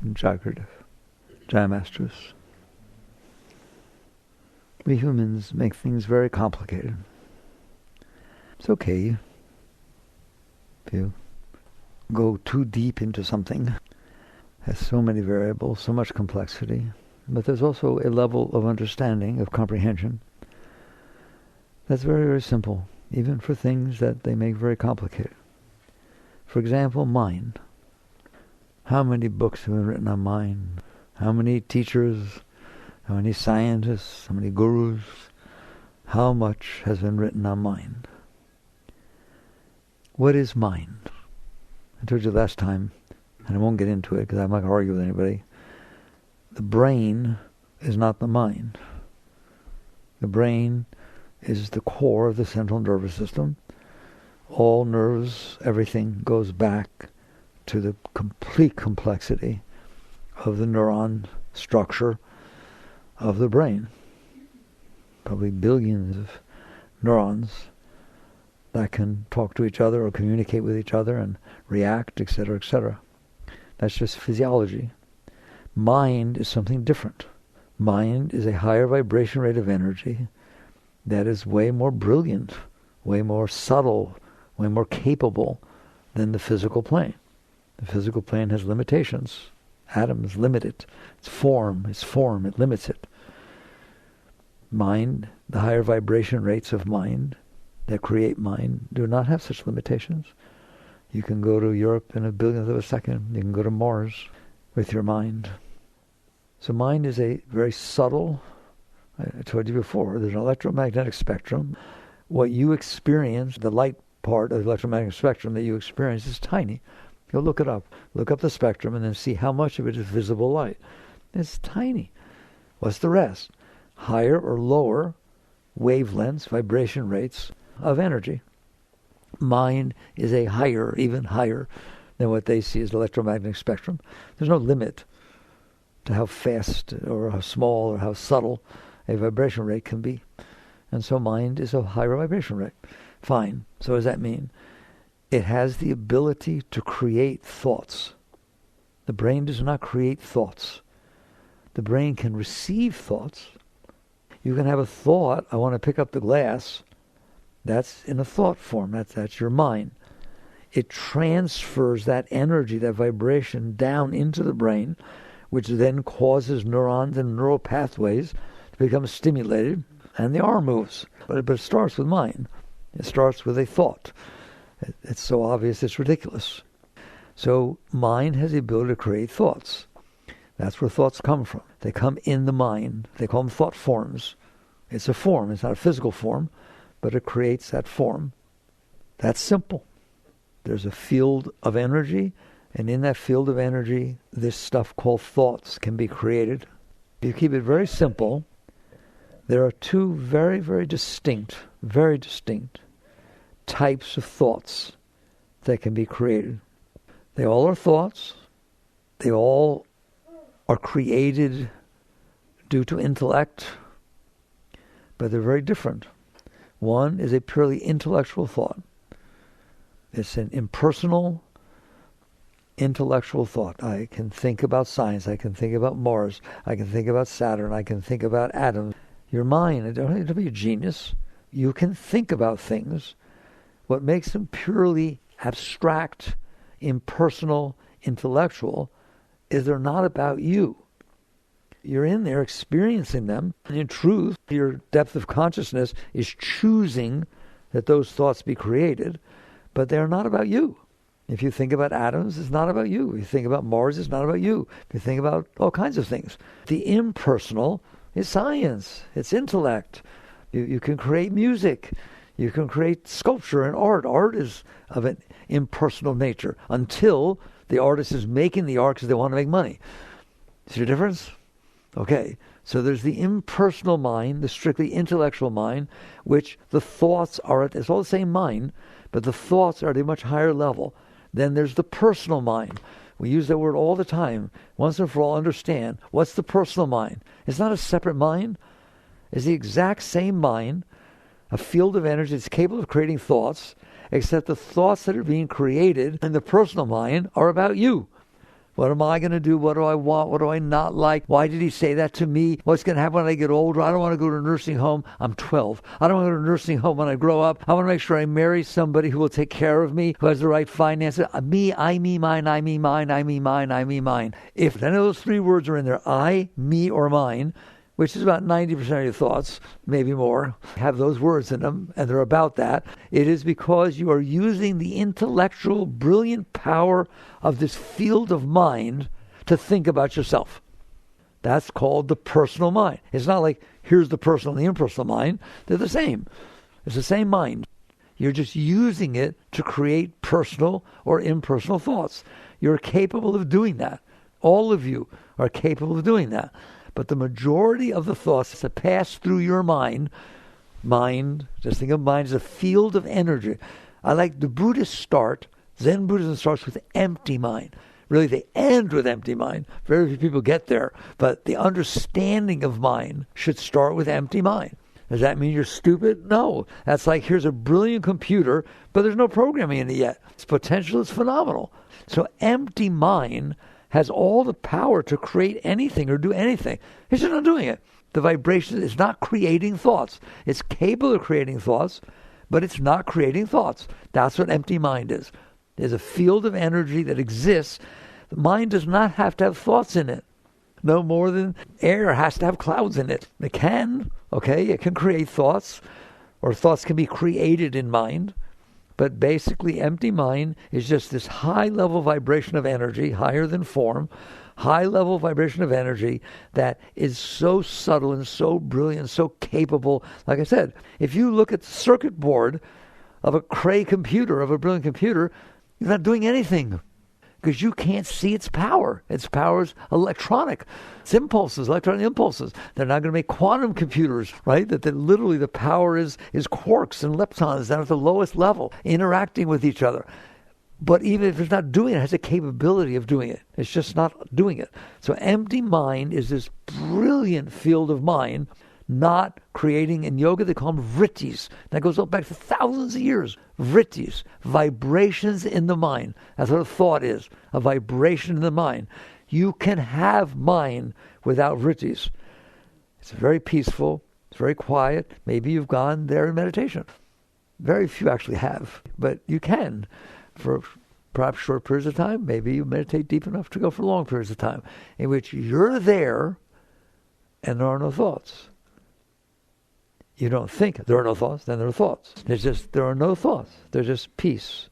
Jagrada, Jaya Masters. We humans make things very complicated. It's okay if you go too deep into something. It has so many variables, so much complexity. But there's also a level of understanding, of comprehension, that's very, very simple, even for things that they make very complicated. For example, mind. How many books have been written on mind? How many teachers, how many scientists, how many gurus, how much has been written on mind? What is mind? I told you last time, and I won't get into it because I'm not going to argue with anybody. The brain is not the mind. The brain is the core of the central nervous system. All nerves, everything goes back to the complete complexity of the neuron structure of the brain. Probably billions of neurons that can talk to each other or communicate with each other and react, etc., etc. That's just physiology. Mind is something different. Mind is a higher vibration rate of energy that is way more brilliant, way more subtle, way more capable than the physical plane. The physical plane has limitations. Atoms limit it. Its form, it limits it. Mind, the higher vibration rates of mind that create mind do not have such limitations. You can go to Europe in a billionth of a second. You can go to Mars with your mind. So mind is a very subtle, I told you before, there's an electromagnetic spectrum. What you experience, the light part of the electromagnetic spectrum that you experience is tiny. Go look it up. Look up the spectrum and then see how much of it is visible light. It's tiny. What's the rest? Higher or lower wavelengths, vibration rates of energy. Mind is a higher, even higher than what they see as the electromagnetic spectrum. There's no limit to how fast or how small or how subtle a vibration rate can be. And so mind is a higher vibration rate. Fine. So what does that mean? It has the ability to create thoughts. The brain does not create thoughts. The brain can receive thoughts. You can have a thought, I want to pick up the glass. That's in a thought form. That's your mind. It transfers that energy, that vibration down into the brain, which then causes neurons and neural pathways to become stimulated, and the arm moves. But it starts with mind. It starts with a thought. It's so obvious it's ridiculous. So mind has the ability to create thoughts. That's where thoughts come from. They come in the mind. They call them thought forms. It's a form. It's not a physical form, but it creates that form. That's simple. There's a field of energy, and in that field of energy, this stuff called thoughts can be created. If you keep it very simple, there are two very, very distinct types of thoughts that can be created. They all are thoughts. They all are created due to intellect, but they're very different. One is a purely intellectual thought. It's an impersonal, intellectual thought. I can think about science. I can think about Mars. I can think about Saturn. I can think about atoms. Your mind, you don't have to be a genius. You can think about things. What makes them purely abstract, impersonal, intellectual is they're not about you. You're in there experiencing them. And in truth, your depth of consciousness is choosing that those thoughts be created, but they're not about you. If you think about atoms, it's not about you. If you think about Mars, it's not about you. If you think about all kinds of things. The impersonal is science. It's intellect. You can create music. You can create sculpture and art. Art is of an impersonal nature until the artist is making the art because they want to make money. See the difference? Okay, so there's the impersonal mind, the strictly intellectual mind, which the thoughts are at, it's all the same mind, but the thoughts are at a much higher level. Then there's the personal mind. We use that word all the time. Once and for all, understand, what's the personal mind? It's not a separate mind. It's the exact same mind, a field of energy that's capable of creating thoughts, except the thoughts that are being created in the personal mind are about you. What am I going to do? What do I want? What do I not like? Why did he say that to me? What's going to happen when I get older? I don't want to go to a nursing home. I'm 12. I don't want to go to a nursing home when I grow up. I want to make sure I marry somebody who will take care of me, who has the right finances. Me, I, me, mine, I, me, mine, I, me, mine, I, me, mine. If any of those three words are in there, I, me, or mine, which is about 90% of your thoughts, maybe more, have those words in them, and they're about that, it is because you are using the intellectual, brilliant power of this field of mind to think about yourself. That's called the personal mind. It's not like, here's the personal and the impersonal mind. They're the same. It's the same mind. You're just using it to create personal or impersonal thoughts. You're capable of doing that. All of you are capable of doing that. But the majority of the thoughts that pass through your mind, just think of mind as a field of energy. I like the Buddhists Zen Buddhism starts with empty mind. Really, they end with empty mind. Very few people get there. But the understanding of mind should start with empty mind. Does that mean you're stupid? No. That's like, here's a brilliant computer, but there's no programming in it yet. Its potential is phenomenal. So empty mind has all the power to create anything or do anything. It's just not doing it. The vibration is not creating thoughts. It's capable of creating thoughts, but it's not creating thoughts. That's what empty mind is. There's a field of energy that exists. The mind does not have to have thoughts in it. No more than air has to have clouds in it. It can, it can create thoughts, or thoughts can be created in mind. But basically, empty mind is just this high-level vibration of energy, higher than form, high-level vibration of energy that is so subtle and so brilliant, so capable. Like I said, if you look at the circuit board of a Cray computer, of a brilliant computer, you're not doing anything because you can't see its power. Its power is electronic. It's impulses, electronic impulses. They're not going to make quantum computers, right? That literally the power is quarks and leptons down at the lowest level, interacting with each other. But even if it's not doing it, it has a capability of doing it. It's just not doing it. So empty mind is this brilliant field of mind, not creating. In yoga, they call them vrittis. That goes back to thousands of years. Vrittis, vibrations in the mind. That's what a thought is, a vibration in the mind. You can have mind without vrittis. It's very peaceful. It's very quiet. Maybe you've gone there in meditation. Very few actually have, but you can for perhaps short periods of time. Maybe you meditate deep enough to go for long periods of time in which you're there and there are no thoughts. You don't think there are no thoughts, then there are thoughts. There are no thoughts. There's just peace.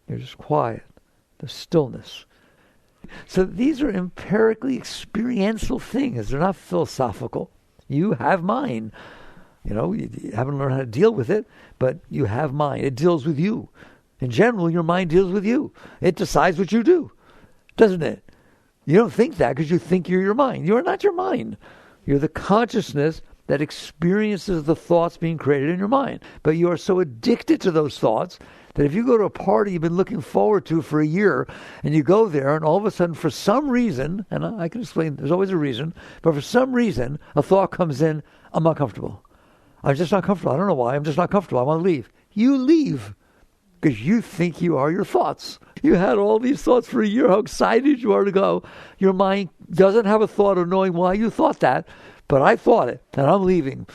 You're just quiet. There's stillness. So these are empirically experiential things. They're not philosophical. You have mind. You haven't learned how to deal with it, but you have mind. It deals with you. In general, your mind deals with you. It decides what you do, doesn't it? You don't think that because you think you're your mind. You are not your mind. You're the consciousness that experiences the thoughts being created in your mind. But you are so addicted to those thoughts that if you go to a party you've been looking forward to for a year, and you go there, and all of a sudden, for some reason, and I can explain, there's always a reason, but for some reason, a thought comes in, I'm not comfortable. I'm just not comfortable. I don't know why. I'm just not comfortable. I want to leave. You leave because you think you are your thoughts. You had all these thoughts for a year, how excited you are to go. Your mind doesn't have a thought of knowing why you thought that, but I thought it, and I'm leaving.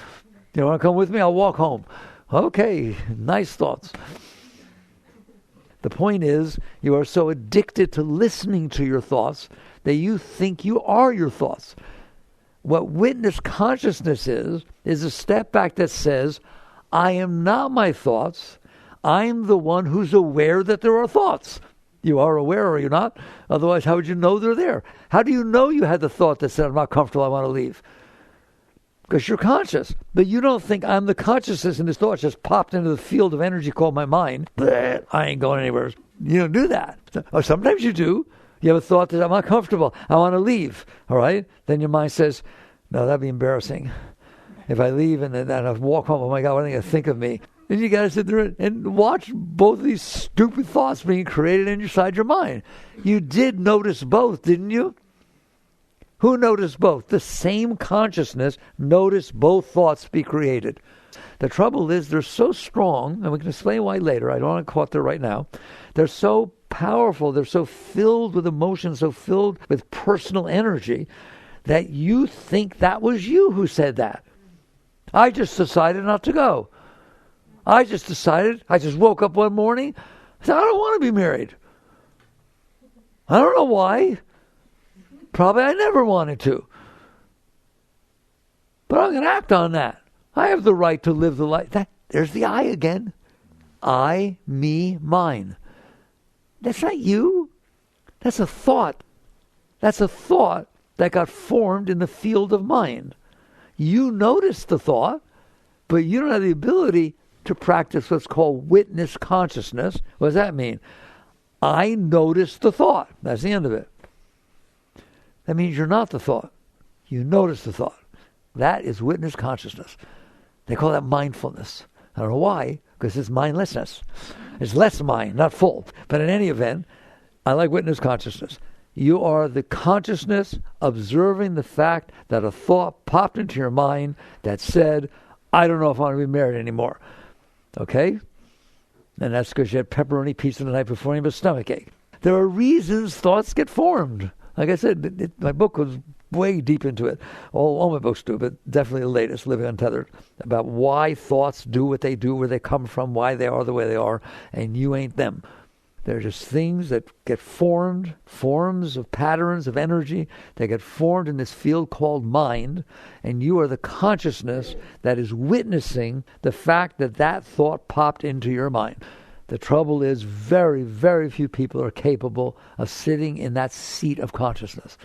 You want to come with me? I'll walk home. Okay, nice thoughts. The point is, you are so addicted to listening to your thoughts that you think you are your thoughts. What witness consciousness is a step back that says, I am not my thoughts. I'm the one who's aware that there are thoughts. You are aware, are you not? Otherwise, how would you know they're there? How do you know you had the thought that said, I'm not comfortable, I want to leave? Because you're conscious. But you don't think I'm the consciousness and this thought just popped into the field of energy called my mind. Bleh, I ain't going anywhere. You don't do that. Or sometimes you do. You have a thought that I'm not comfortable. I want to leave. All right? Then your mind says, no, that'd be embarrassing. If I leave and then I walk home, oh my God, what are they going to think of me? And you got to sit there and watch both of these stupid thoughts being created inside your mind. You did notice both, didn't you? Who noticed both? The same consciousness noticed both thoughts be created. The trouble is they're so strong, and we can explain why later. I don't want to caught there right now. They're so powerful, they're so filled with emotion, so filled with personal energy, that you think that was you who said that. I just decided not to go. I just woke up one morning, I said, I don't want to be married. I don't know why. Probably I never wanted to. But I'm going to act on that. I have the right to live the life. There's the I again. I, me, mine. That's not you. That's a thought. That's a thought that got formed in the field of mind. You notice the thought, but you don't have the ability to practice what's called witness consciousness. What does that mean? I notice the thought. That's the end of it. That means you're not the thought. You notice the thought. That is witness consciousness. They call that mindfulness. I don't know why, because it's mindlessness. It's less mind, not full. But in any event, I like witness consciousness. You are the consciousness observing the fact that a thought popped into your mind that said, I don't know if I want to be married anymore. Okay? And that's because you had pepperoni pizza the night before and you have a stomach ache. There are reasons thoughts get formed. Like I said, my book goes way deep into it. All my books do, but definitely the latest, Living Untethered, about why thoughts do what they do, where they come from, why they are the way they are, and you ain't them. They're just things that get formed, forms of patterns of energy that get formed in this field called mind, and you are the consciousness that is witnessing the fact that that thought popped into your mind. The trouble is very, very few people are capable of sitting in that seat of consciousness,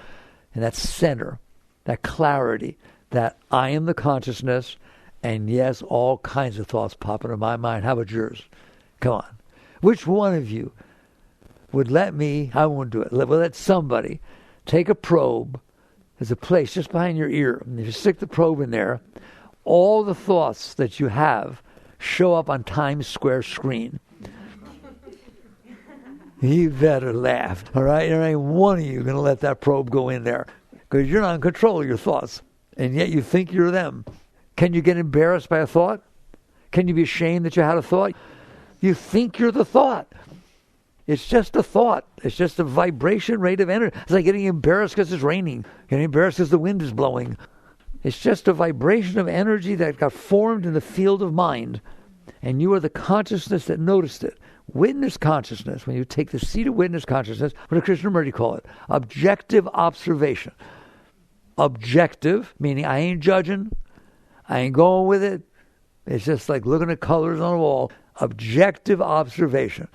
in that center, that clarity, that I am the consciousness, and yes, all kinds of thoughts pop into my mind. How about yours? Come on. Which one of you would let me, I won't do it, let somebody take a probe, there's a place just behind your ear, and if you stick the probe in there, all the thoughts that you have show up on Times Square screen. You better laugh, all right? There ain't one of you going to let that probe go in there because you're not in control of your thoughts, and yet you think you're them. Can you get embarrassed by a thought? Can you be ashamed that you had a thought? You think you're the thought. It's just a thought. It's just a vibration rate of energy. It's like getting embarrassed because it's raining, getting embarrassed because the wind is blowing. It's just a vibration of energy that got formed in the field of mind, and you are the consciousness that noticed it. Witness consciousness, when you take the seat of witness consciousness, what does Krishnamurti call it? Objective observation. Objective, meaning I ain't judging, I ain't going with it. It's just like looking at colors on a wall. Objective observation.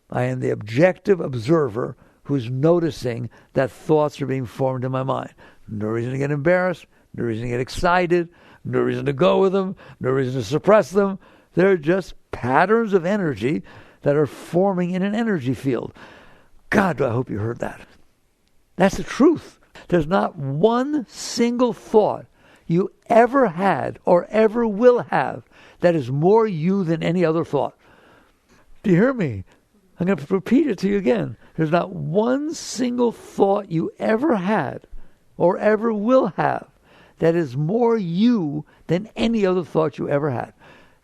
I am the objective observer who's noticing that thoughts are being formed in my mind. No reason to get embarrassed, no reason to get excited, no reason to go with them, no reason to suppress them. They're just patterns of energy that are forming in an energy field. God, I hope you heard that. That's the truth. There's not one single thought you ever had or ever will have that is more you than any other thought. Do you hear me? I'm going to repeat it to you again. There's not one single thought you ever had or ever will have that is more you than any other thought you ever had.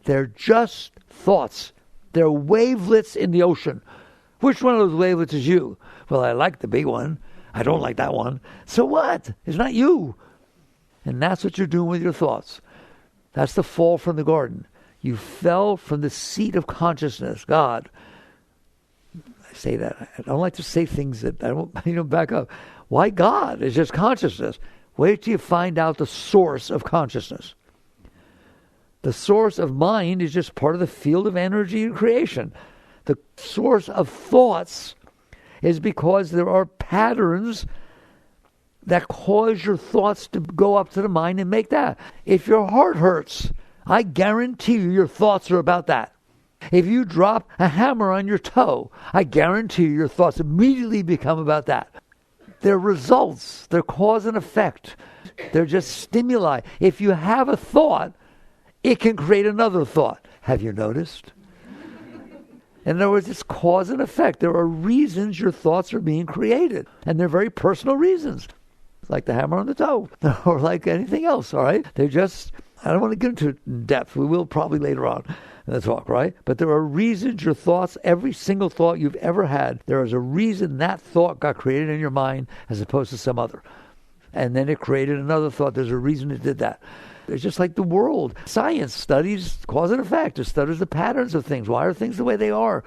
They're just thoughts. They're wavelets in the ocean. Which one of those wavelets is you? Well, I like the big one. I don't like that one. So what? It's not you. And that's what you're doing with your thoughts. That's the fall from the garden. You fell from the seat of consciousness, God. I say that. I don't like to say things that I don't back up. Why God? It's just consciousness. Wait till you find out the source of consciousness. The source of mind is just part of the field of energy and creation. The source of thoughts is because there are patterns that cause your thoughts to go up to the mind and make that. If your heart hurts, I guarantee you your thoughts are about that. If you drop a hammer on your toe, I guarantee you your thoughts immediately become about that. They're results. They're cause and effect. They're just stimuli. If you have a thought, it can create another thought. Have you noticed? In other words, it's cause and effect. There are reasons your thoughts are being created. And they're very personal reasons. Like the hammer on the toe. Or like anything else, all right? They're just I don't want to get into it in depth. We will probably later on in the talk, right? But there are reasons your thoughts, every single thought you've ever had, there is a reason that thought got created in your mind as opposed to some other. And then it created another thought. There's a reason it did that. It's just like the world. Science studies cause and effect. It studies the patterns of things. Why are things the way they are?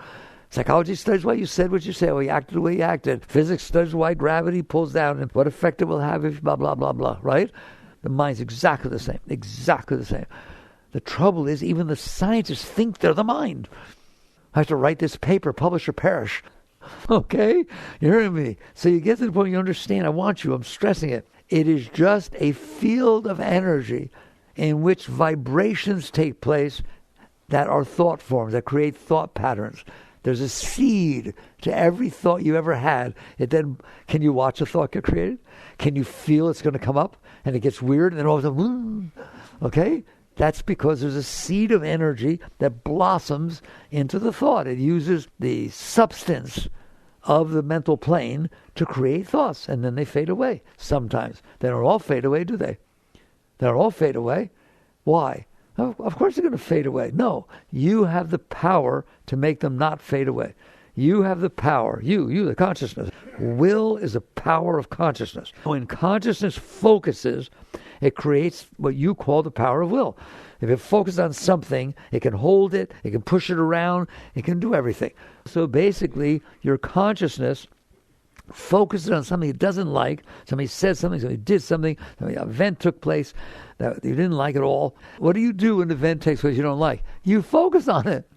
Psychology studies why you said what you said, why you acted the way you acted. Physics studies why gravity pulls down and what effect it will have if blah, blah, blah, blah, right? The mind's exactly the same. Exactly the same. The trouble is even the scientists think they're the mind. I have to write this paper, publish or perish. Okay? You're hearing me? So you get to the point you understand. I want you. I'm stressing it. It is just a field of energy in which vibrations take place that are thought forms, that create thought patterns. There's a seed to every thought you ever had. Can you watch a thought get created? Can you feel it's going to come up and it gets weird and then all of a sudden, okay? That's because there's a seed of energy that blossoms into the thought. It uses the substance of the mental plane to create thoughts, and then they fade away sometimes. They don't all fade away, do they? They don't all fade away. Why? Of course they're going to fade away. No, you have the power to make them not fade away. You have the power. You, the consciousness. Will is a power of consciousness. When consciousness focuses, it creates what you call the power of will. If it focuses on something, it can hold it, it can push it around, it can do everything. So basically, your consciousness focuses on something it doesn't like. Somebody said something, somebody did something, an event took place that you didn't like at all. What do you do when an event takes place you don't like? You focus on it.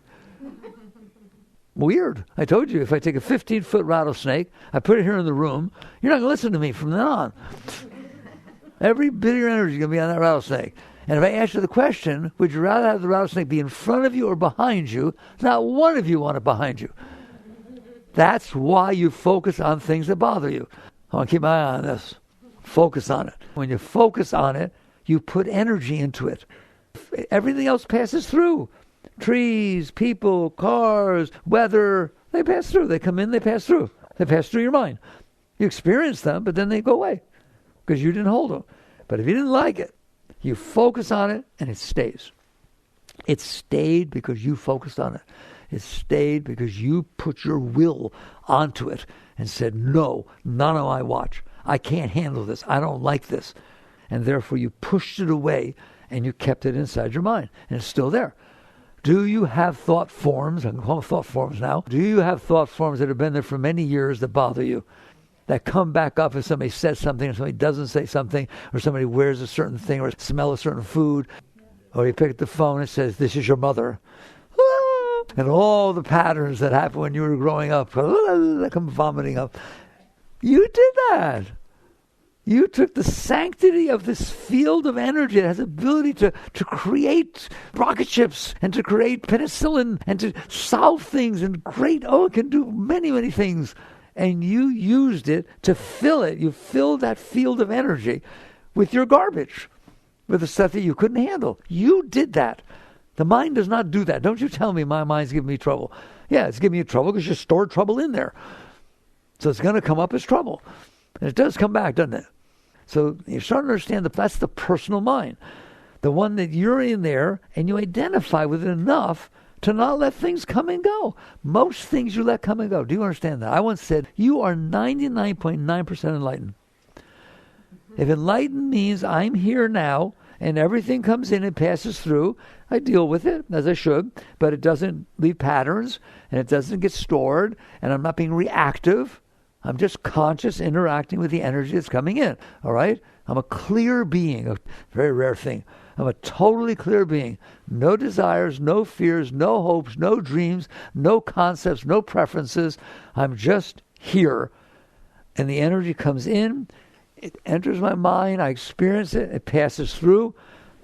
Weird. I told you, if I take a 15-foot rattlesnake, I put it here in the room, you're not going to listen to me from then on. Every bit of your energy is going to be on that rattlesnake. And if I ask you the question, would you rather have the rattlesnake be in front of you or behind you? Not one of you want it behind you. That's why you focus on things that bother you. I want to keep my eye on this. Focus on it. When you focus on it, you put energy into it. Everything else passes through. Trees, people, cars, weather, they pass through. They come in, they pass through. They pass through your mind. You experience them, but then they go away because you didn't hold them. But if you didn't like it, you focus on it and it stays. It stayed because you focused on it. It stayed because you put your will onto it and said, no, none of my watch. I can't handle this. I don't like this. And therefore you pushed it away and you kept it inside your mind. And it's still there. Do you have thought forms? I can call them thought forms now. Do you have thought forms that have been there for many years that bother you? That come back up if somebody says something or somebody doesn't say something or somebody wears a certain thing or smell a certain food. Or you pick up the phone and it says, this is your mother. And all the patterns that happened when you were growing up, they come vomiting up. You did that. You took the sanctity of this field of energy that has the ability to create rocket ships and to create penicillin and to solve things and it can do many, many things. And you used it to fill it. You filled that field of energy with your garbage, with the stuff that you couldn't handle. You did that. The mind does not do that. Don't you tell me my mind's giving me trouble. Yeah, it's giving you trouble because you stored trouble in there. So it's going to come up as trouble. And it does come back, doesn't it? So you're starting to understand that that's the personal mind. The one that you're in there and you identify with it enough to not let things come and go. Most things you let come and go. Do you understand that? I once said, you are 99.9% enlightened. If enlightened means I'm here now and everything comes in and passes through, I deal with it as I should, but it doesn't leave patterns and it doesn't get stored and I'm not being reactive. I'm just conscious interacting with the energy that's coming in, all right? I'm a clear being, a very rare thing. I'm a totally clear being. No desires, no fears, no hopes, no dreams, no concepts, no preferences. I'm just here. And the energy comes in, it enters my mind, I experience it, it passes through,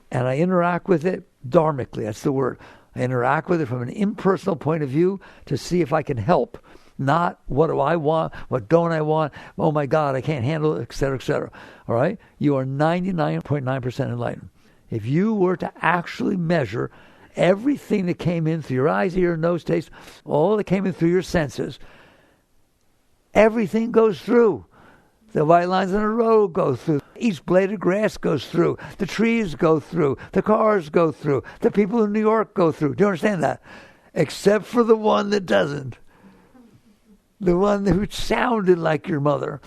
and I interact with it dharmically, that's the word. I interact with it from an impersonal point of view to see if I can help. Not what do I want, what don't I want, oh my God, I can't handle it, etc., etc. All right? You are 99.9% enlightened. If you were to actually measure everything that came in through your eyes, ear, nose, taste, all that came in through your senses, everything goes through. The white lines on the road go through. Each blade of grass goes through. The trees go through. The cars go through. The people in New York go through. Do you understand that? Except for the one that doesn't. The one who sounded like your mother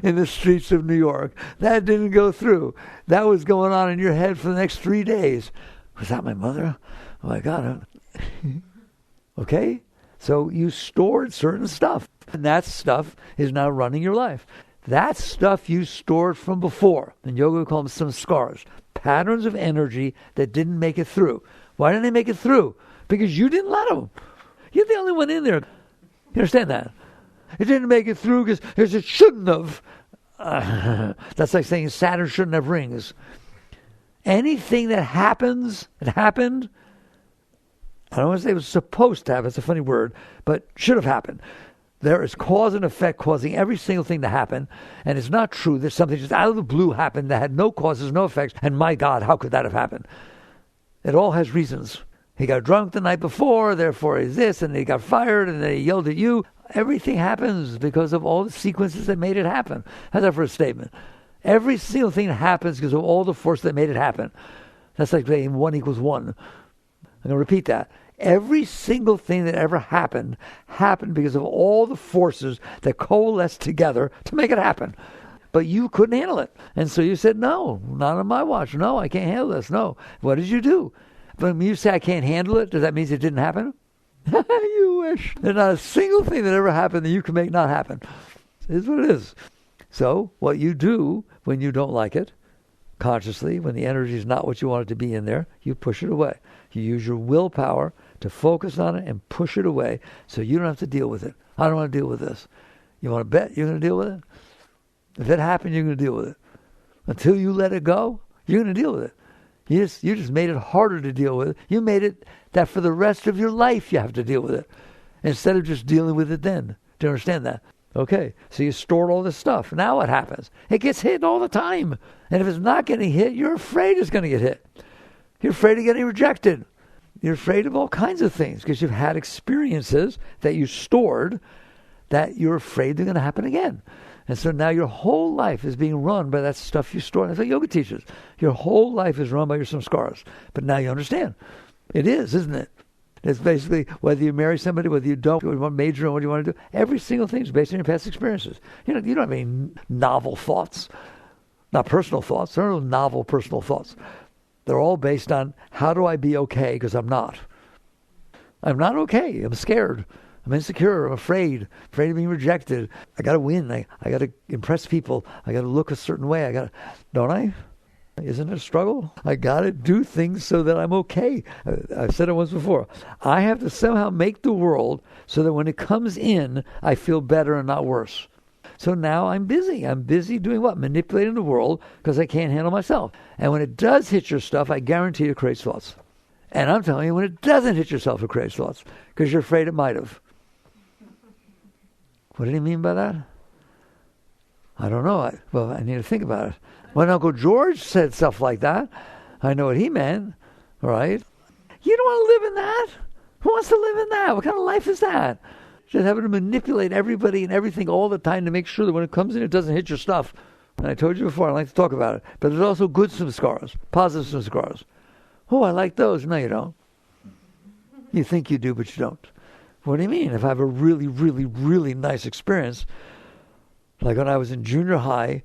in the streets of New York. That didn't go through. That was going on in your head for the next 3 days. Was that my mother? Oh my God. Okay? So you stored certain stuff. And that stuff is now running your life. That stuff you stored from before. In yoga we call them samskaras. Patterns of energy that didn't make it through. Why didn't they make it through? Because you didn't let them. You're the only one in there. You understand that? It didn't make it through because it shouldn't have. That's like saying Saturn shouldn't have rings. Anything that happens, it happened. I don't want to say it was supposed to happen. It's a funny word, but should have happened. There is cause and effect causing every single thing to happen. And it's not true that something just out of the blue happened that had no causes, no effects. And my God, how could that have happened? It all has reasons. He got drunk the night before, therefore he's this, and he got fired, and then he yelled at you. Everything happens because of all the sequences that made it happen. How's that for a statement? Every single thing happens because of all the force that made it happen. That's like saying 1 = 1. I'm going to repeat that. Every single thing that ever happened because of all the forces that coalesced together to make it happen. But you couldn't handle it. And so you said, no, not on my watch. No, I can't handle this. No. What did you do? But when you say I can't handle it, does that mean it didn't happen? You wish. There's not a single thing that ever happened that you can make not happen. It is what it is. So what you do when you don't like it, consciously, when the energy is not what you want it to be in there, you push it away. You use your willpower to focus on it and push it away so you don't have to deal with it. I don't want to deal with this. You want to bet you're going to deal with it? If it happened, you're going to deal with it. Until you let it go, you're going to deal with it. You just made it harder to deal with it. You made it that for the rest of your life you have to deal with it instead of just dealing with it then. Do you understand that? Okay, so you stored all this stuff. Now what happens? It gets hit all the time. And if it's not getting hit, you're afraid it's going to get hit. You're afraid of getting rejected. You're afraid of all kinds of things because you've had experiences that you stored that you're afraid they're going to happen again. And so now your whole life is being run by that stuff you stored. That's what yoga teaches. Your whole life is run by your samskaras. But now you understand. It is, isn't it? It's basically whether you marry somebody, whether you don't, what you want to major on, what you want to do. Every single thing is based on your past experiences. You don't have any novel thoughts. Not personal thoughts. There are no novel personal thoughts. They're all based on how do I be okay because I'm not. I'm not okay. I'm scared. I'm insecure. I'm afraid of being rejected. I got to win. I got to impress people. I got to look a certain way. Don't I? Isn't it a struggle? I got to do things so that I'm okay. I've said it once before. I have to somehow make the world so that when it comes in, I feel better and not worse. So now I'm busy. I'm busy doing what? Manipulating the world because I can't handle myself. And when it does hit your stuff, I guarantee it creates thoughts. And I'm telling you, when it doesn't hit yourself, it creates thoughts because you're afraid it might have. What did he mean by that? I don't know. I need to think about it. When Uncle George said stuff like that, I know what he meant, right? You don't want to live in that? Who wants to live in that? What kind of life is that? Just having to manipulate everybody and everything all the time to make sure that when it comes in, it doesn't hit your stuff. And I told you before, I like to talk about it. But there's also good samskaras, positive samskaras. Oh, I like those. No, you don't. You think you do, but you don't. What do you mean? If I have a really, really, really nice experience, like when I was in junior high,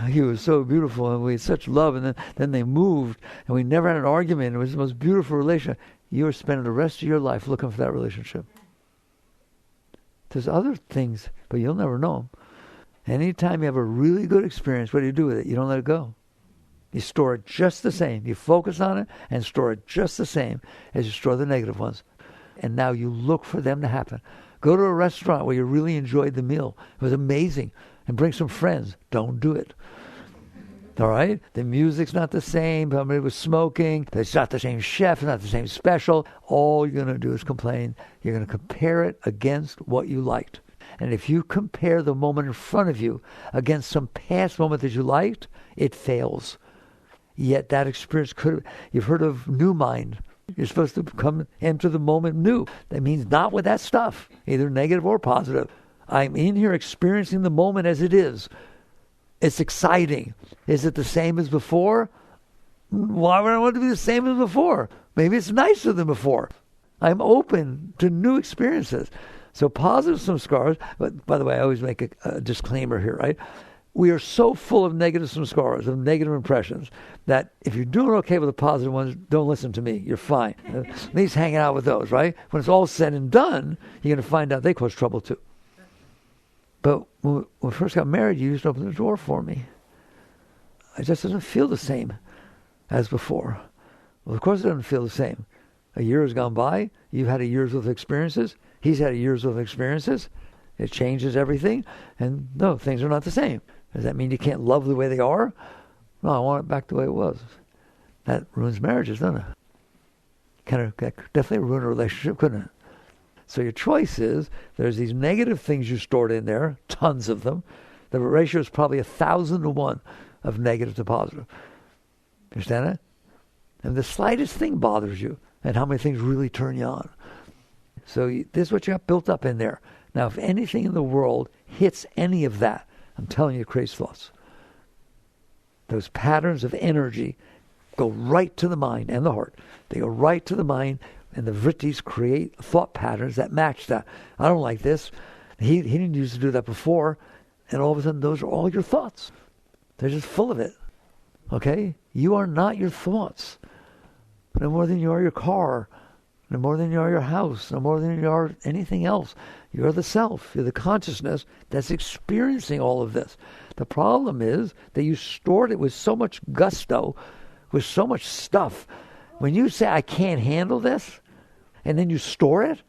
he was so beautiful and we had such love, and then they moved and we never had an argument. It was the most beautiful relationship. You are spending the rest of your life looking for that relationship. There's other things, but you'll never know them. Anytime you have a really good experience, what do you do with it? You don't let it go. You store it just the same. You focus on it and store it just the same as you store the negative ones. And now you look for them to happen. Go to a restaurant where you really enjoyed the meal. It was amazing. And bring some friends. Don't do it. All right? The music's not the same. Somebody was smoking. It's not the same chef. It's not the same special. All you're going to do is complain. You're going to compare it against what you liked. And if you compare the moment in front of you against some past moment that you liked, it fails. Yet that experience you've heard of new mind. You're supposed to enter the moment new. That means not with that stuff, either negative or positive. I'm in here experiencing the moment as it is. It's exciting. Is it the same as before? Why would I want it to be the same as before? Maybe it's nicer than before. I'm open to new experiences. So positive samskaras, but by the way, I always make a disclaimer here, right? We are so full of negative samskaras, of negative impressions, that if you're doing okay with the positive ones, don't listen to me. You're fine. At least hanging out with those, right? When it's all said and done, you're going to find out they cause trouble too. But when we first got married, you used to open the door for me. It just doesn't feel the same as before. Well, of course it doesn't feel the same. A year has gone by. You've had a year's worth of experiences. He's had a year's worth of experiences. It changes everything. And no, things are not the same. Does that mean you can't love the way they are? No, I want it back the way it was. That ruins marriages, doesn't it? Definitely ruin a relationship, couldn't it? So your choice is, there's these negative things you stored in there, tons of them. The ratio is probably 1,000 to 1 of negative to positive. Understand that? And the slightest thing bothers you, and how many things really turn you on. So this is what you got built up in there. Now, if anything in the world hits any of that, I'm telling you, it creates thoughts. Those patterns of energy go right to the mind and the heart. They go right to the mind, and the vrittis create thought patterns that match that. I don't like this. He didn't used to do that before, and all of a sudden those are all your thoughts. They're just full of it. Okay? You are not your thoughts. No more than you are your car. No more than you are your house. No more than you are anything else. You're the self. You're the consciousness that's experiencing all of this. The problem is that you stored it with so much gusto, with so much stuff. When you say, I can't handle this, and then you store it,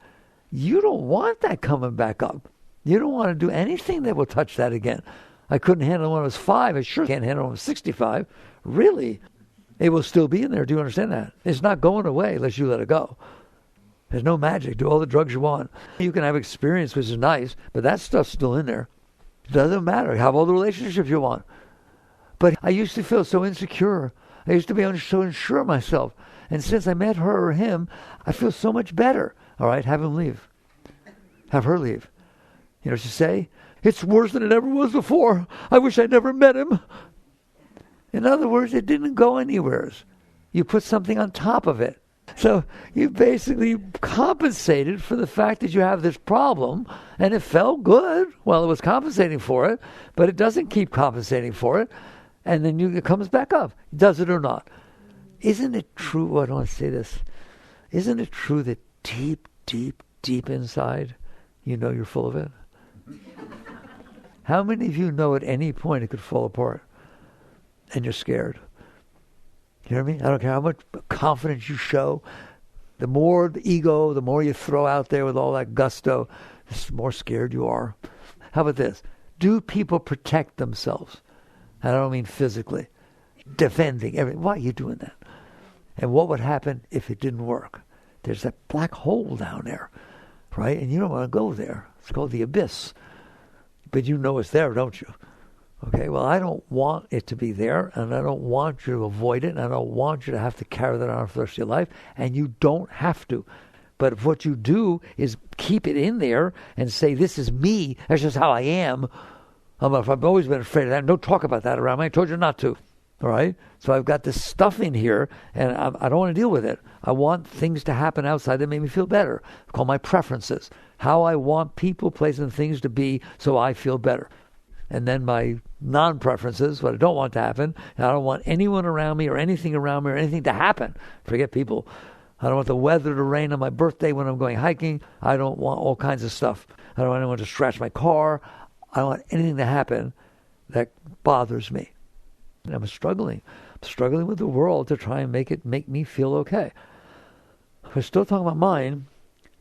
you don't want that coming back up. You don't want to do anything that will touch that again. I couldn't handle it when I was 5. I sure can't handle it when I was 65. Really? It will still be in there. Do you understand that? It's not going away unless you let it go. There's no magic. Do all the drugs you want. You can have experience, which is nice, but that stuff's still in there. It doesn't matter. Have all the relationships you want. But I used to feel so insecure. I used to be so unsure of myself. And since I met her or him, I feel so much better. All right, have him leave. Have her leave. You know what she say? It's worse than it ever was before. I wish I'd never met him. In other words, it didn't go anywhere. You put something on top of it. So you basically compensated for the fact that you have this problem, and it felt good while it was compensating for it, but it doesn't keep compensating for it, and then it comes back up. Does it or not? Isn't it true, I don't want to say this, isn't it true that deep, deep, deep inside, you know you're full of it? How many of you know at any point it could fall apart, and you're scared? You know what I mean? I don't care how much confidence you show. The more the ego, the more you throw out there with all that gusto, the more scared you are. How about this? Do people protect themselves? I don't mean physically. Defending everything. Why are you doing that? And what would happen if it didn't work? There's that black hole down there, right? And you don't want to go there. It's called the abyss. But you know it's there, don't you? Okay, well, I don't want it to be there, and I don't want you to avoid it, and I don't want you to have to carry that on for the rest of your life, and you don't have to. But if what you do is keep it in there and say, this is me, that's just how I am, I've always been afraid of that. Don't talk about that around me. I told you not to. All right? So I've got this stuff in here, and I don't want to deal with it. I want things to happen outside that make me feel better. I call my preferences. How I want people, places, and things to be so I feel better. And then my non-preferences, what I don't want to happen. I don't want anyone around me or anything around me or anything to happen. Forget people. I don't want the weather to rain on my birthday when I'm going hiking. I don't want all kinds of stuff. I don't want anyone to scratch my car. I don't want anything to happen that bothers me. And I'm struggling. I'm struggling with the world to try and make me feel okay. We're still talking about mind,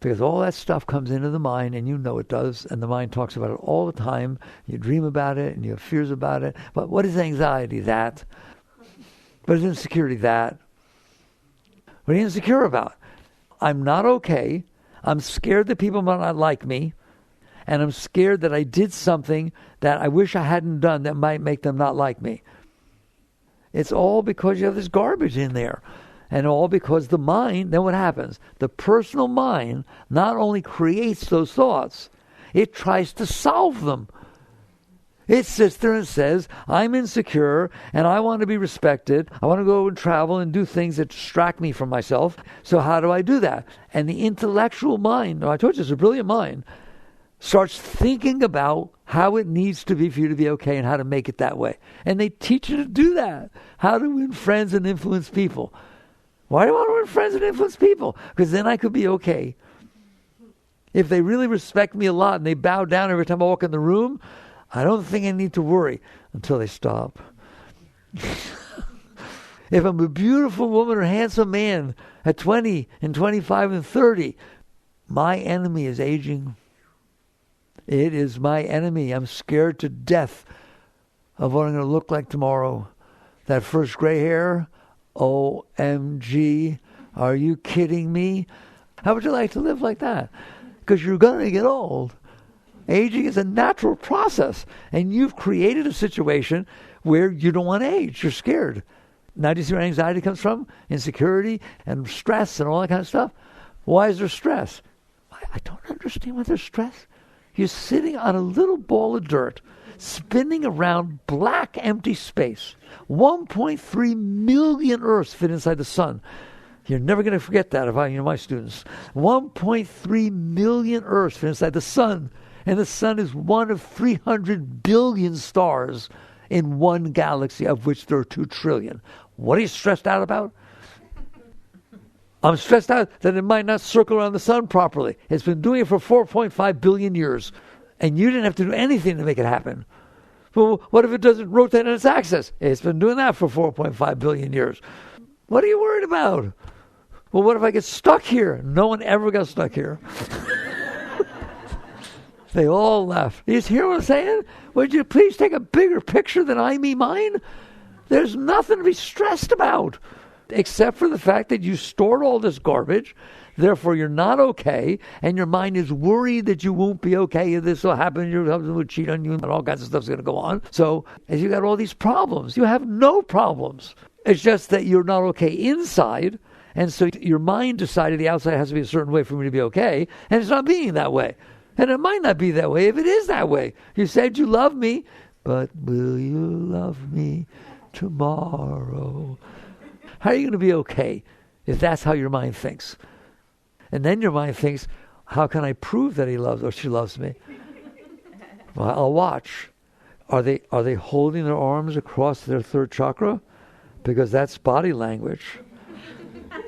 because all that stuff comes into the mind, and you know it does, and the mind talks about it all the time. You dream about it, and you have fears about it. But what is anxiety? That. What is insecurity? That. What are you insecure about? I'm not okay. I'm scared that people might not like me, and I'm scared that I did something that I wish I hadn't done that might make them not like me. It's all because you have this garbage in there. And all because the mind, then what happens? The personal mind not only creates those thoughts, it tries to solve them. It sits there and says, I'm insecure and I want to be respected. I want to go and travel and do things that distract me from myself. So how do I do that? And the intellectual mind, I told you it's a brilliant mind, starts thinking about how it needs to be for you to be okay and how to make it that way. And they teach you to do that. How to win friends and influence people. Why do I want to win friends and influence people? Because then I could be okay. If they really respect me a lot and they bow down every time I walk in the room, I don't think I need to worry until they stop. If I'm a beautiful woman or handsome man at 20 and 25 and 30, my enemy is aging. It is my enemy. I'm scared to death of what I'm going to look like tomorrow. That first gray hair, OMG, are you kidding me? How would you like to live like that? Because you're going to get old. Aging is a natural process. And you've created a situation where you don't want to age. You're scared. Now do you see where anxiety comes from? Insecurity and stress and all that kind of stuff. Why is there stress? I don't understand why there's stress. You're sitting on a little ball of dirt, spinning around black empty space. 1.3 million Earths fit inside the sun. You're never going to forget that if you're my students. 1.3 million Earths fit inside the sun. And the sun is one of 300 billion stars in one galaxy, of which there are 2 trillion. What are you stressed out about? I'm stressed out that it might not circle around the sun properly. It's been doing it for 4.5 billion years. And you didn't have to do anything to make it happen. Well, what if it doesn't rotate on its axis? It's been doing that for 4.5 billion years. What are you worried about? Well, what if I get stuck here? No one ever got stuck here. They all left. You just hear what I'm saying? Would you please take a bigger picture than I, me, mine? There's nothing to be stressed about. Except for the fact that you stored all this garbage, therefore you're not okay, and your mind is worried that you won't be okay, this will happen, your husband will cheat on you, and all kinds of stuff's going to go on. So, as you got all these problems, you have no problems. It's just that you're not okay inside, and so your mind decided the outside has to be a certain way for me to be okay, and it's not being that way. And it might not be that way if it is that way. You said you love me, but will you love me tomorrow? How are you going to be okay if that's how your mind thinks? And then your mind thinks, how can I prove that he loves or she loves me? Well, I'll watch. Are they holding their arms across their third chakra? Because that's body language.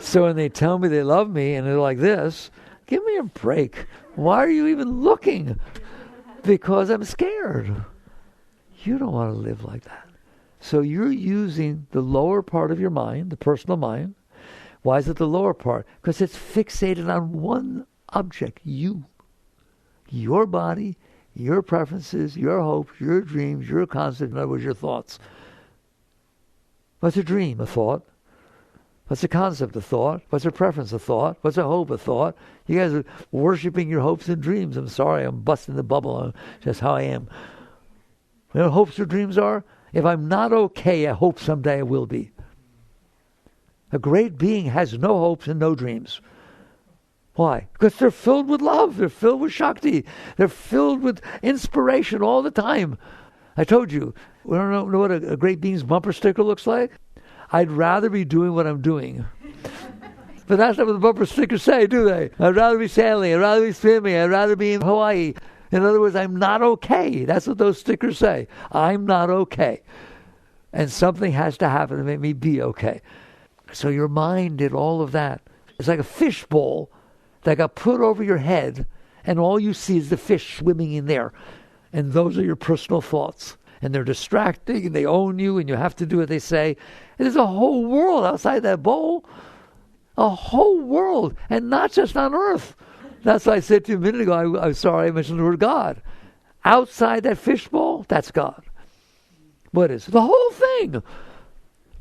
So when they tell me they love me and they're like this, give me a break. Why are you even looking? Because I'm scared. You don't want to live like that. So you're using the lower part of your mind, the personal mind. Why is it the lower part? Because it's fixated on one object, you. Your body, your preferences, your hopes, your dreams, your concepts, in other words, your thoughts. What's a dream? A thought. What's a concept? A thought. What's a preference? A thought. What's a hope? A thought. You guys are worshiping your hopes and dreams. I'm sorry, I'm busting the bubble. That's how I am. You know what hopes or dreams are? If I'm not okay, I hope someday I will be. A great being has no hopes and no dreams. Why? Because they're filled with love. They're filled with Shakti. They're filled with inspiration all the time. I told you, we don't know what a great being's bumper sticker looks like? I'd rather be doing what I'm doing. But that's not what the bumper stickers say, do they? I'd rather be sailing. I'd rather be swimming. I'd rather be in Hawaii. In other words, I'm not okay. That's what those stickers say. I'm not okay. And something has to happen to make me be okay. So your mind did all of that. It's like a fishbowl that got put over your head, and all you see is the fish swimming in there. And those are your personal thoughts. And they're distracting, and they own you, and you have to do what they say. And there's a whole world outside that bowl. A whole world. And not just on earth. That's why I said to you a minute ago, I'm sorry I mentioned the word God. Outside that fishbowl, that's God. What is it? The whole thing.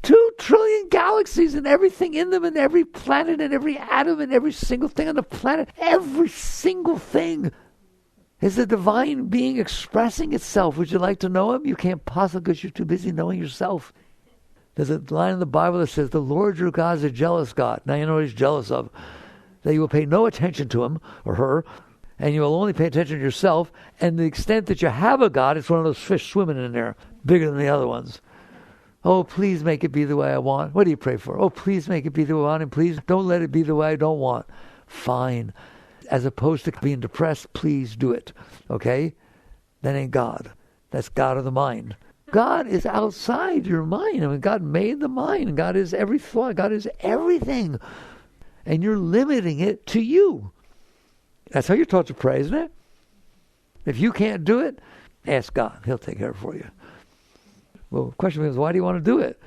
2 trillion galaxies and everything in them, and every planet and every atom and every single thing on the planet. Every single thing is a divine being expressing itself. Would you like to know him? You can't possibly, because you're too busy knowing yourself. There's a line in the Bible that says, the Lord your God is a jealous God. Now you know what he's jealous of. That you will pay no attention to him or her. And you will only pay attention to yourself. And the extent that you have a God, it's one of those fish swimming in there, bigger than the other ones. Oh, please make it be the way I want. What do you pray for? Oh, please make it be the way I want, and please don't let it be the way I don't want. Fine. As opposed to being depressed, please do it. Okay? That ain't God. That's God of the mind. God is outside your mind. I mean, God made the mind. God is every thought. God is everything. And you're limiting it to you. That's how you're taught to pray, isn't it? If you can't do it, ask God. He'll take care of it for you. Well, the question is, why do you want to do it?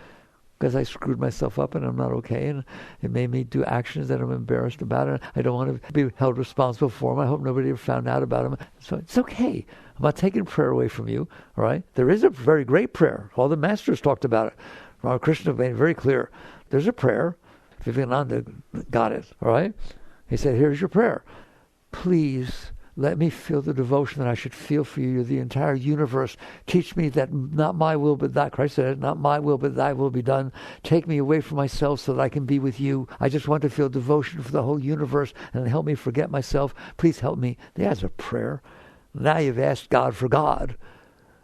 Because I screwed myself up and I'm not okay, and it made me do actions that I'm embarrassed about, and I don't want to be held responsible for them. I hope nobody ever found out about them. So it's okay. I'm not taking prayer away from you, all right? There is a very great prayer. All the masters talked about it. Ramakrishna made it very clear. There's a prayer. Vivekananda got it, all right? He said, here's your prayer. Please let me feel the devotion that I should feel for you, the entire universe. Teach me that not my will but thy, Christ said, not my will but thy will be done. Take me away from myself so that I can be with you. I just want to feel devotion for the whole universe and help me forget myself. Please help me. That's a prayer. Now you've asked God for God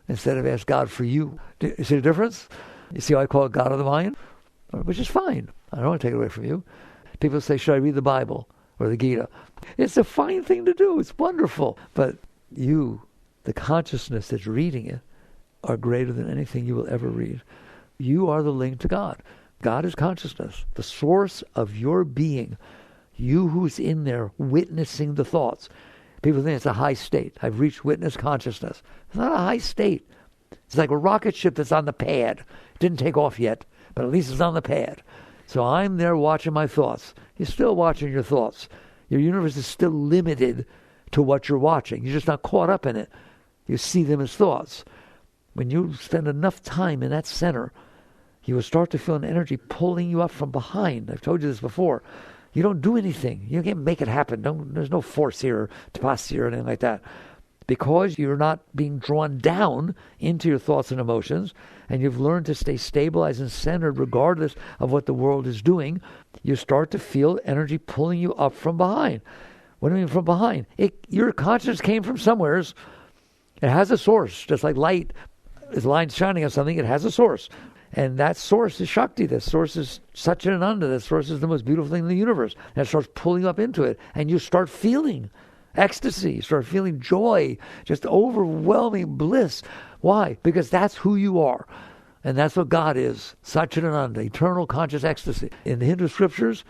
instead of asked God for you. You see the difference? You see how I call it God of the mind? Which is fine. I don't want to take it away from you. People say, should I read the Bible or the Gita? It's a fine thing to do. It's wonderful. But you, the consciousness that's reading it, are greater than anything you will ever read. You are the link to God. God is consciousness, the source of your being. You who's in there witnessing the thoughts. People think it's a high state. I've reached witness consciousness. It's not a high state. It's like a rocket ship that's on the pad. It didn't take off yet, but at least it's on the pad. So I'm there watching my thoughts. You're still watching your thoughts. Your universe is still limited to what you're watching. You're just not caught up in it. You see them as thoughts. When you spend enough time in that center, you will start to feel an energy pulling you up from behind. I've told you this before. You don't do anything. You can't make it happen. There's no force here, tapasya or anything like that. Because you're not being drawn down into your thoughts and emotions, and you've learned to stay stabilized and centered regardless of what the world is doing, you start to feel energy pulling you up from behind. What do you mean from behind? Your consciousness came from somewheres. It has a source, just like light is light shining on something. It has a source. And that source is Shakti. That source is Satchidananda. That source is the most beautiful thing in the universe. And it starts pulling you up into it. And you start feeling ecstasy. You start feeling joy. Just overwhelming bliss. Why? Because that's who you are. And that's what God is. Satchidananda, eternal conscious ecstasy. In the Hindu scriptures,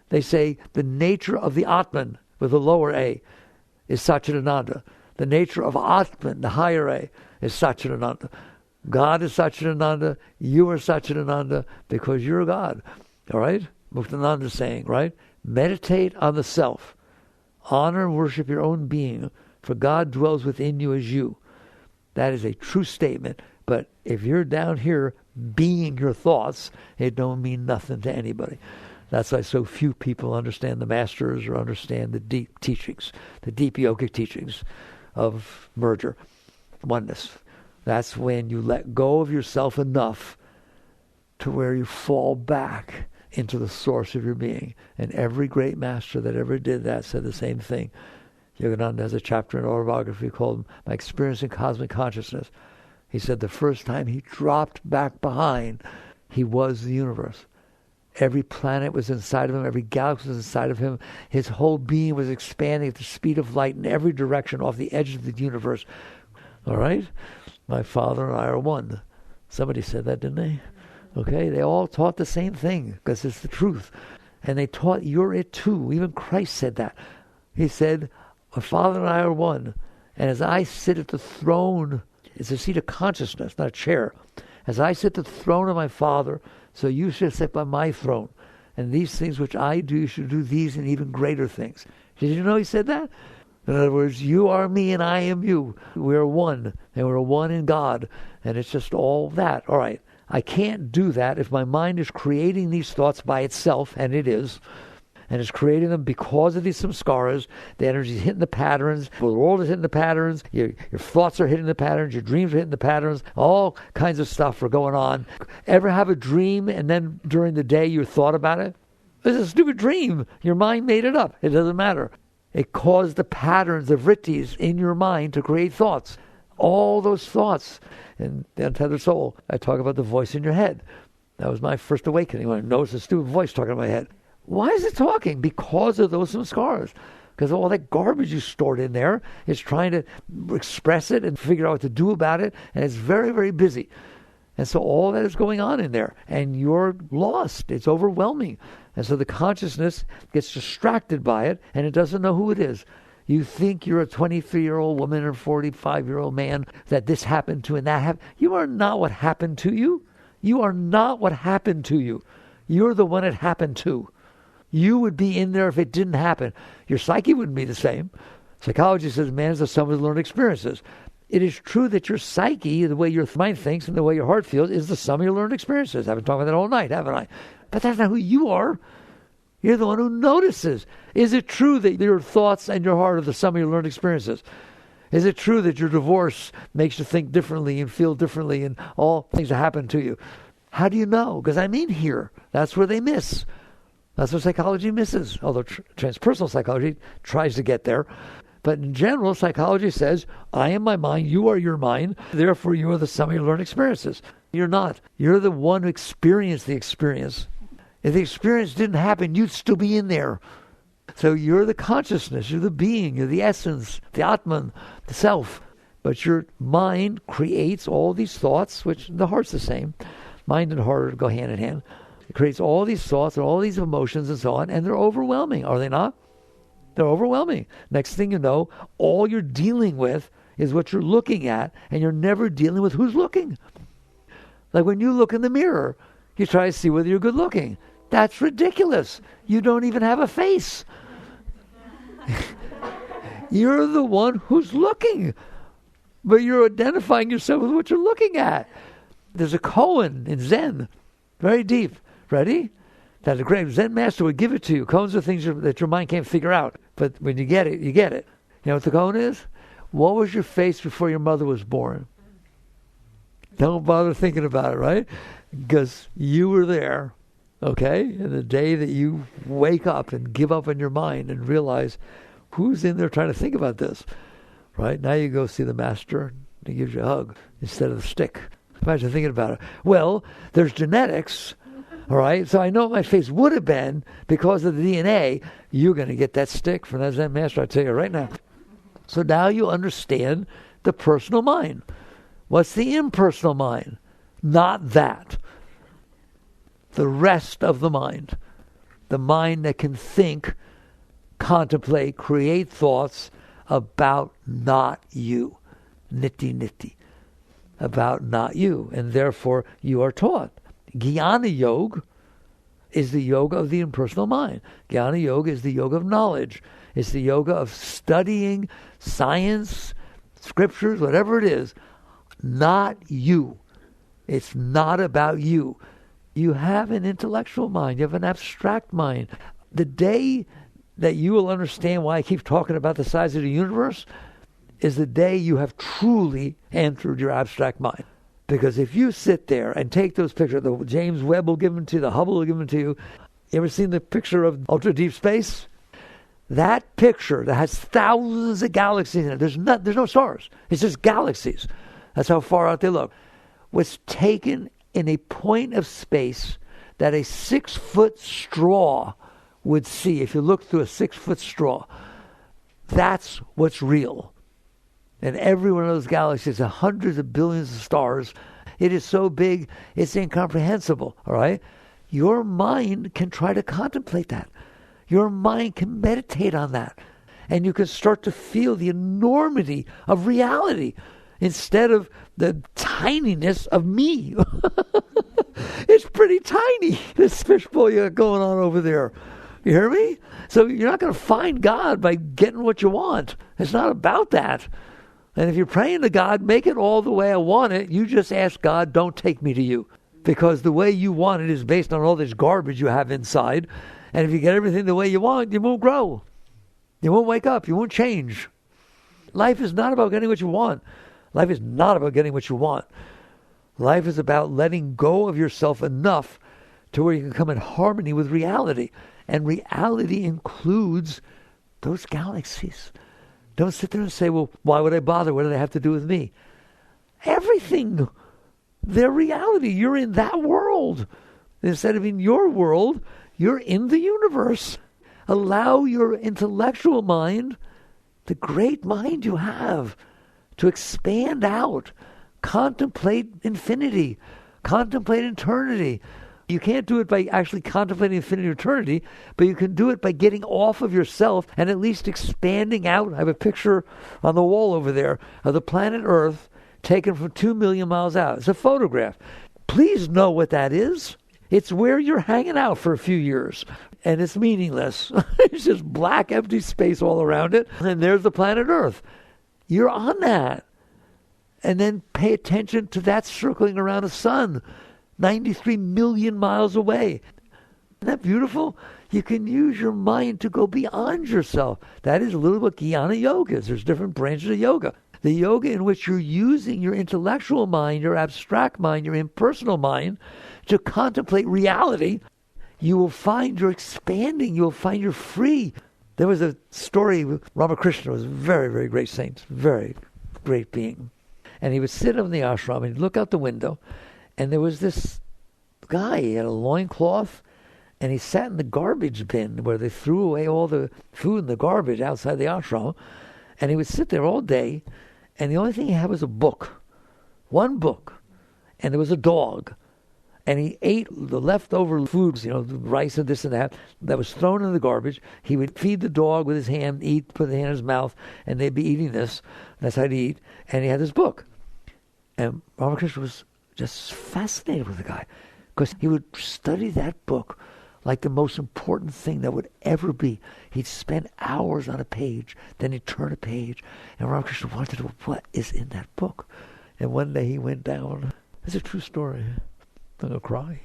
they say the nature of the Atman, with a lower A, is Satchidananda. The nature of Atman, the higher A, is Satchidananda. God is Satchidananda. You are Satchidananda because you're God. All right? Muktananda is saying, right? Meditate on the self. Honor and worship your own being, for God dwells within you as you. That is a true statement. But if you're down here being your thoughts, it don't mean nothing to anybody. That's why so few people understand the masters or understand the deep teachings, the deep yogic teachings of merger, oneness. That's when you let go of yourself enough to where you fall back into the source of your being. And every great master that ever did that said the same thing. Yogananda has a chapter in autobiography called My Experience in Cosmic Consciousness. He said the first time he dropped back behind, he was the universe. Every planet was inside of him. Every galaxy was inside of him. His whole being was expanding at the speed of light in every direction off the edge of the universe. All right? My father and I are one. Somebody said that, didn't they? Okay? They all taught the same thing because it's the truth. And they taught you're it too. Even Christ said that. He said, my father and I are one. And as I sit at the throne, it's a seat of consciousness, not a chair. As I sit at the throne of my Father, so you should sit by my throne. And these things which I do, you should do these and even greater things. Did you know he said that? In other words, you are me and I am you. We're one, and we're one in God. And it's just all that. All right, I can't do that if my mind is creating these thoughts by itself, and it is. And it's creating them because of these samskaras. The energy is hitting the patterns. The world is hitting the patterns. Your thoughts are hitting the patterns. Your dreams are hitting the patterns. All kinds of stuff are going on. Ever have a dream and then during the day you thought about it? It's a stupid dream. Your mind made it up. It doesn't matter. It caused the patterns, the vrittis in your mind to create thoughts. All those thoughts. In the Untethered Soul, I talk about the voice in your head. That was my first awakening when I noticed a stupid voice talking in my head. Why is it talking? Because of those samskaras. Because all that garbage you stored in there is trying to express it and figure out what to do about it. And it's very, very busy. And so all that is going on in there. And you're lost. It's overwhelming. And so the consciousness gets distracted by it, and it doesn't know who it is. You think you're a 23-year-old woman or 45-year-old man that this happened to and that happened. You are not what happened to you. You are not what happened to you. You're the one it happened to. You would be in there if it didn't happen. Your psyche wouldn't be the same. Psychology says man is the sum of his learned experiences. It is true that your psyche, the way your mind thinks and the way your heart feels, is the sum of your learned experiences. I've been talking about that all night, haven't I? But that's not who you are. You're the one who notices. Is it true that your thoughts and your heart are the sum of your learned experiences? Is it true that your divorce makes you think differently and feel differently and all things that happen to you? How do you know? Because I'm in here. That's where they miss. That's what psychology misses. Although transpersonal psychology tries to get there. But in general, psychology says, I am my mind, you are your mind, therefore you are the sum of your learned experiences. You're not. You're the one who experienced the experience. If the experience didn't happen, you'd still be in there. So you're the consciousness, you're the being, you're the essence, the Atman, the self. But your mind creates all these thoughts, which the heart's the same. Mind and heart go hand in hand. It creates all these thoughts and all these emotions and so on, and they're overwhelming, are they not? They're overwhelming. Next thing you know, all you're dealing with is what you're looking at, and you're never dealing with who's looking. Like when you look in the mirror, you try to see whether you're good looking. That's ridiculous. You don't even have a face. You're the one who's looking, but you're identifying yourself with what you're looking at. There's a koan in Zen, very deep. Ready? That the great Zen master would give it to you. Koans are things that your mind can't figure out. But when you get it, you get it. You know what the koan is? What was your face before your mother was born? Don't bother thinking about it, right? Because you were there, okay? And the day that you wake up and give up on your mind and realize who's in there trying to think about this, right? Now you go see the master and he gives you a hug instead of the stick. Imagine thinking about it. Well, there's genetics. All right, so I know what my face would have been because of the DNA. You're going to get that stick from that Zen master, I tell you right now. So now you understand the personal mind. What's the impersonal mind? Not that. The rest of the mind. The mind that can think, contemplate, create thoughts about not you. Nitty. About not you. And therefore you are taught. Jnana Yoga is the yoga of the impersonal mind. Jnana Yoga is the yoga of knowledge. It's the yoga of studying science, scriptures, whatever it is. Not you. It's not about you. You have an intellectual mind. You have an abstract mind. The day that you will understand why I keep talking about the size of the universe is the day you have truly entered your abstract mind. Because if you sit there and take those pictures, the James Webb will give them to you, the Hubble will give them to you. You ever seen the picture of ultra deep space? That picture that has thousands of galaxies in it, there's no stars. It's just galaxies. That's how far out they look. Was taken in a point of space that a 6-foot straw would see if you look through a 6-foot straw. That's what's real. And every one of those galaxies has hundreds of billions of stars. It is so big, it's incomprehensible, all right? Your mind can try to contemplate that. Your mind can meditate on that. And you can start to feel the enormity of reality instead of the tininess of me. It's pretty tiny, this fishbowl you got going on over there. You hear me? So you're not going to find God by getting what you want. It's not about that. And if you're praying to God, make it all the way I want it. You just ask God, don't take me to you. Because the way you want it is based on all this garbage you have inside. And if you get everything the way you want, you won't grow. You won't wake up. You won't change. Life is not about getting what you want. Life is not about getting what you want. Life is about letting go of yourself enough to where you can come in harmony with reality. And reality includes those galaxies. Don't sit there and say, well, why would I bother? What do they have to do with me? Everything. Their reality. You're in that world. Instead of in your world, you're in the universe. Allow your intellectual mind, the great mind you have, to expand out. Contemplate infinity. Contemplate eternity. You can't do it by actually contemplating infinity or eternity, but you can do it by getting off of yourself and at least expanding out. I have a picture on the wall over there of the planet Earth taken from 2 million miles out. It's a photograph. Please know what that is. It's where you're hanging out for a few years, and it's meaningless. It's just black, empty space all around it, and there's the planet Earth. You're on that. And then pay attention to that circling around the sun, 93 million miles away. Isn't that beautiful? You can use your mind to go beyond yourself. That is a little what Jnana Yoga is. There's different branches of yoga. The yoga in which you're using your intellectual mind, your abstract mind, your impersonal mind to contemplate reality, you will find you're expanding. You'll find you're free. There was a story, Ramakrishna was a very, very great saint, very great being. And he would sit in the ashram and he'd look out the window, and there was this guy. He had a loincloth, and he sat in the garbage bin where they threw away all the food and the garbage outside the ashram. And he would sit there all day, and the only thing he had was a book. One book. And there was a dog. And he ate the leftover foods, the rice and this and that was thrown in the garbage. He would feed the dog with his hand, put the hand in his mouth, and they'd be eating this. That's how he'd eat. And he had this book. And Ramakrishna was just fascinated with the guy, because he would study that book like the most important thing that would ever be. He'd spend hours on a page, then he'd turn a page, and Ramakrishna wanted to know what is in that book. And one day he went down. It's a true story. I'm going to cry.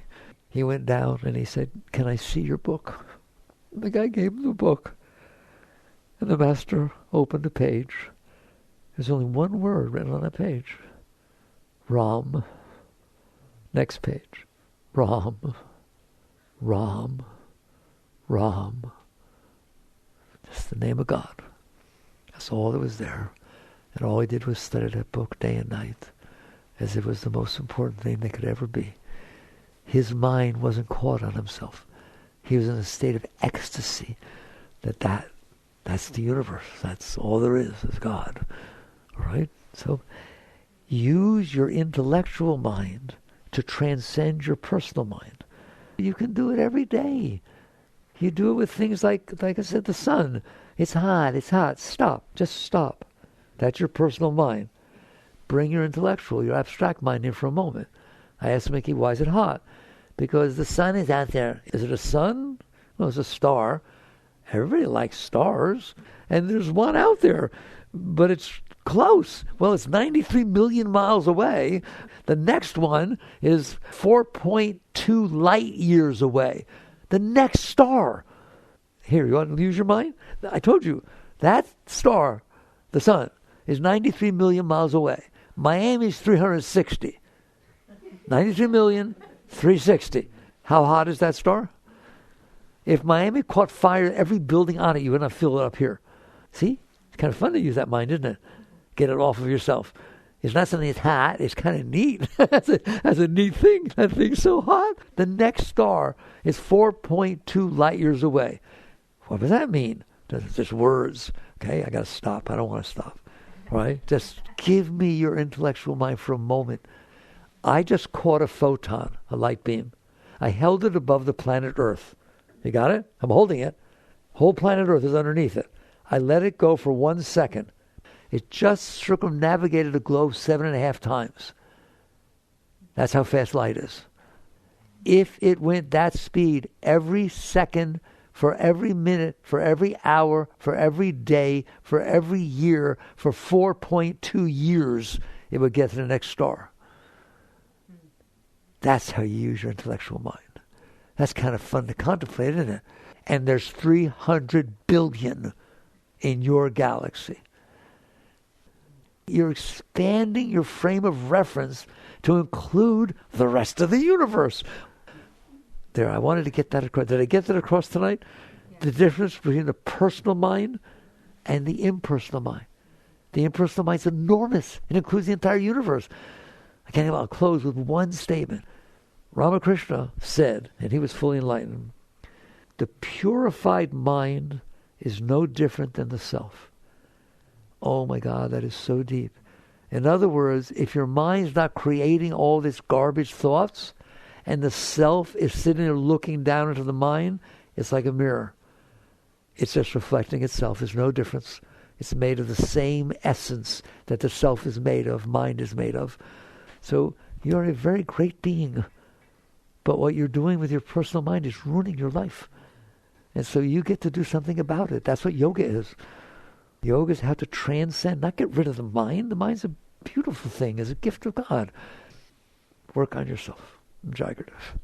He went down and he said, "Can I see your book?" The guy gave him the book. And the master opened a page. There's only one word written on that page. Ram. Next page. Ram. Ram. Ram. Just the name of God. That's all that was there. And all he did was study that book day and night, as if it was the most important thing that could ever be. His mind wasn't caught on himself. He was in a state of ecstasy that's the universe. That's all there is God. All right? So use your intellectual mind to transcend your personal mind. You can do it every day. You do it with things like I said, the sun. It's hot. Stop. Just stop. That's your personal mind. Bring your intellectual, your abstract mind in for a moment. I asked Mickey, why is it hot? Because the sun is out there. Is it a sun? Well, it's a star. Everybody likes stars. And there's one out there, but it's close. Well, it's 93 million miles away. The next one is 4.2 light years away. The next star. Here, you want to use your mind? I told you, that star, the sun, is 93 million miles away. Miami's 360. 93 million, 360. How hot is that star? If Miami caught fire, every building on it, you would not fill it up here. See? It's kind of fun to use that mind, isn't it? Get it off of yourself. It's not something that's hot. It's kind of neat. That's a neat thing. That thing's so hot. The next star is 4.2 light years away. What does that mean? It's just words. Okay, I got to stop. I don't want to stop. Right? Just give me your intellectual mind for a moment. I just caught a photon, a light beam. I held it above the planet Earth. You got it? I'm holding it. Whole planet Earth is underneath it. I let it go for 1 second. It just circumnavigated the globe 7.5 times. That's how fast light is. If it went that speed every second, for every minute, for every hour, for every day, for every year, for 4.2 years, it would get to the next star. That's how you use your intellectual mind. That's kind of fun to contemplate, isn't it? And there's 300 billion in your galaxy. You're expanding your frame of reference to include the rest of the universe. There, I wanted to get that across. Did I get that across tonight? The difference between the personal mind and the impersonal mind. The impersonal mind is enormous. It includes the entire universe. I'll close with one statement. Ramakrishna said, and he was fully enlightened, the purified mind is no different than the self. Oh my God, that is so deep. In other words, if your mind's not creating all this garbage thoughts, and the self is sitting there looking down into the mind, it's like a mirror. It's just reflecting itself. There's no difference. It's made of the same essence that the self is made of, mind is made of. So you're a very great being. But what you're doing with your personal mind is ruining your life. And so you get to do something about it. That's what yoga is. Yoga is how to transcend, not get rid of the mind. The mind's a beautiful thing, it's a gift of God. Work on yourself. Jai Gurudev.